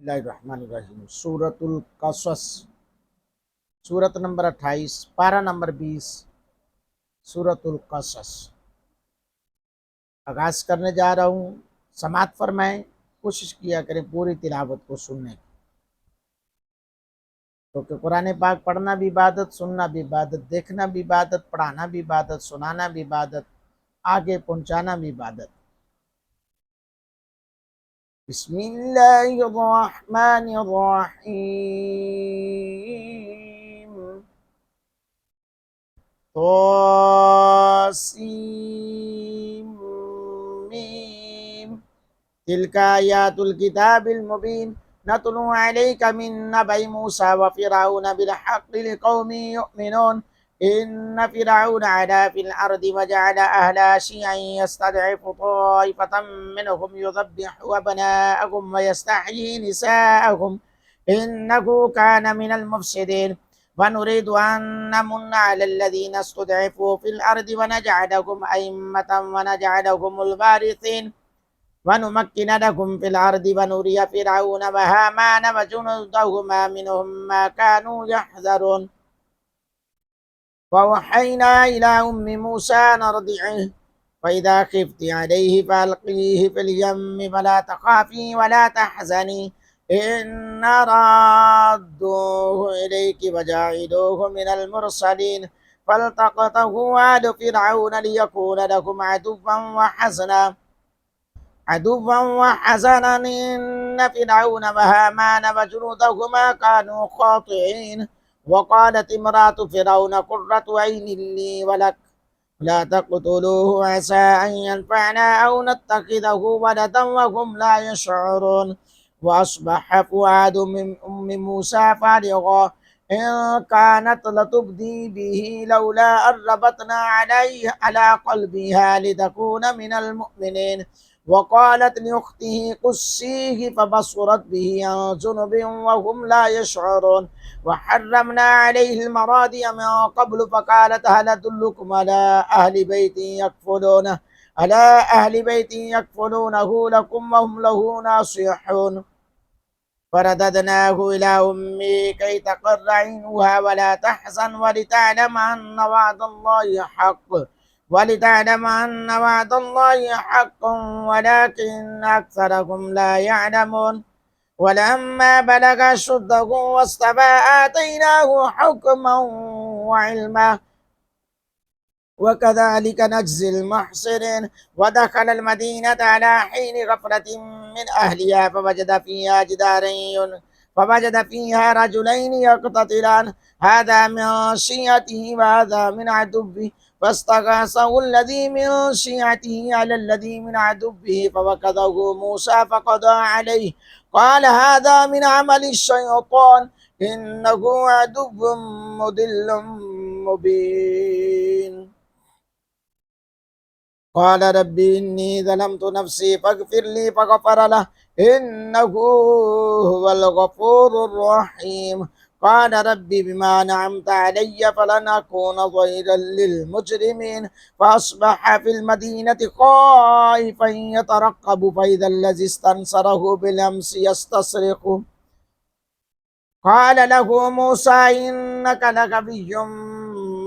बिस्मिल्लाहिर्रहमानिर्रहीम। सूरतुल कसस, सूरत नंबर 28, पारा नंबर 20। सूरतुल कसस आगाज करने जा रहा हूँ। समात फरमाएं, कोशिश किया करें पूरी तिलावत को सुनने की, क्योंकि कुरान पाक पढ़ना भी इबादत, सुनना भी इबादत, देखना भी इबादत, पढ़ाना भी इबादत, सुनाना भी इबादत, आगे पहुंचाना भी इबादत। बिस्मिल्लाहिर्रहमानिर्रहीम। तोसीम मीम, तिलका आयातुल किताबिल मुबीन, नतलु अलैका मिन नबई मूसा व फिरऔन बिल हक़्क़ि लिक़ौमिन युमिनून। इन्न फिरऔन अला फिल अर्दि व जअल अहलहा शियअन यस्तदइफु ताइफतम मिनहुम युज़ब्बिहु अबनाअहुम व यस्तहयी निसाअहुम इन्नहु कान मिनल मुफ़्सिदीन। ونريد أن نمن على الذين استضعفوا في الأرض ونجعلهم أئمة ونجعلهم الوارثين ونمكن لهم في الأرض ونري فرعون وهامان وجنودهما منهم ما كانوا يحذرون. وأوحينا إلى أم موسى أن أرضعه فإذا خفت عليه فألقيه في اليم ولا تخافي ولا تحزني إنا رادوه إليك وجاعلوه من المرسلين. فالتقطه آل فرعون ليكون لهم عدوا وحزنا إن فرعون وهامان وجنودهما كانوا خاطئين. وقالت امرأة فرعون قرة عين لي ولك لا تقتلوه عسى أن ينفعنا أو نتخذه ولدا وهم لا يشعرون. وأصبح فؤاد من أم موسى فارغا إن كانت لتبدي به لولا أن ربطنا على قلبها لتكون من المؤمنين. وقالت لأخته قصيه فبصرت به عن جنب وهم لا يشعرون. وحرمنا عليه المراضي من قبل فقالت هل أدلكم على أهل بيت يكفلونه لكم وهم له ناصحون. فرددناه إلى أمه كي تقر عينها ولا تحزن ولتعلم أن وعد الله حق ولكن أكثرهم لا يعلمون. ولما بلغ أشده واستوى آتيناه حكما وعلما وكذلك نجزي المحسنين. ودخل المدينة على حين غفلة من أهلها فوجد فيها رجلين يقتتلان، هذا من شيعته وهذا من عدوه فاستغاثه الذي من شيعته على الذي من عدوه فوكزه موسى فقضى عليه قال هذا من عمل الشيطان إنه عدو مضل مبين. قال رب إني ظلمت نفسي فاغفر لي فغفر له إنه هو الغفور الرحيم. قال رب بما أنعمت علي فلن أكون ظهيرا للمجرمين. فأصبح في المدينة خائفا يترقب فإذا الذي استنصره بالأمس يستصرخه. قال له موسى إنك لغوي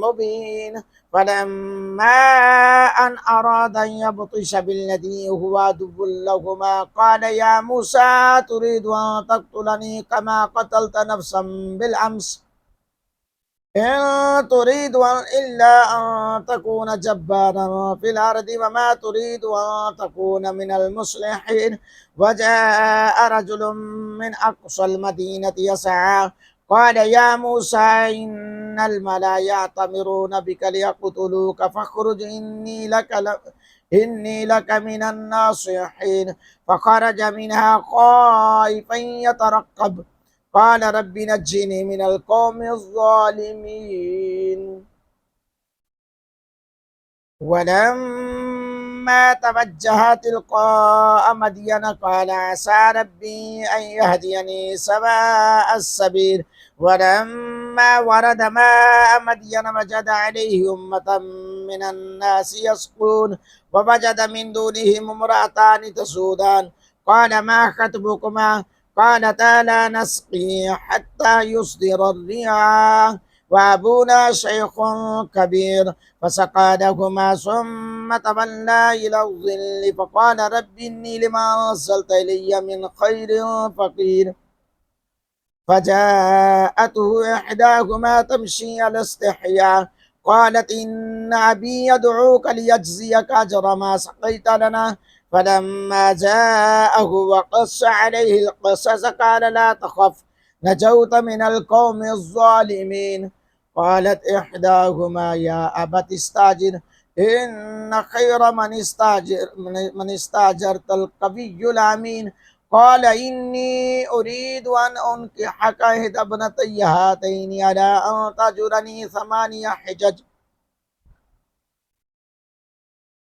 مبين. فلما أن أراد أن يبطش بالذي هو عدو لهما قال يا موسى تريد أن تقتلني كما قتلت نفسا بالأمس إن تريد إلا أن تكون جبارا في الأرض وما تريد أن تكون من المصلحين. وجاء رجل من أقصى المدينة يسعى قال يا موسى إن الملأ يأتمرون بك ليقتلوك فاخرج إني لك من الناصحين. فخرج منها خائفا يترقب قال رب نجني من القوم الظالمين. ولما توجه تلقاء مدين قال عسى ربي أن يهديني سواء السبيل. ولما ورد ماء مدين وجد عليه أمة من الناس يسقون ووجد من دونهم امرأتان تسودان قال ما خطبكما قالتا لا نسقي حتى يصدر الرعاء وأبونا شيخ كبير فسقى لهما ثم تولى إلى الظل فقال رب إني لما أرسلت إلي من خير فقير فجاءته إحداهما تمشي على استحياء قالت إن أبي يدعوك ليجزيك أجر ما سقيت لنا فلما جاءه وقص عليه القصص قال لا تخف نجوت من القوم الظالمين قالت إحداهما يا أبت استاجر إن خير من استاجرت القوي الأمين قال إني أريد أن أنكحك إحدى ابنتي هاتين على أن تأجرني 8 حجج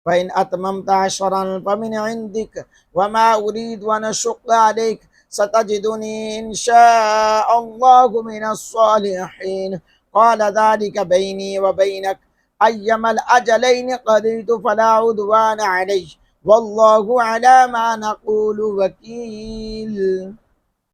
فإن أتممت 10 فمن عندك وما أريد أن أشق عليك ستجدني إن شاء الله من الصالحين قال ذلك بيني وبينك أيما الأجلين قضيت فلا عدوان علي والله على ما نقول وكيل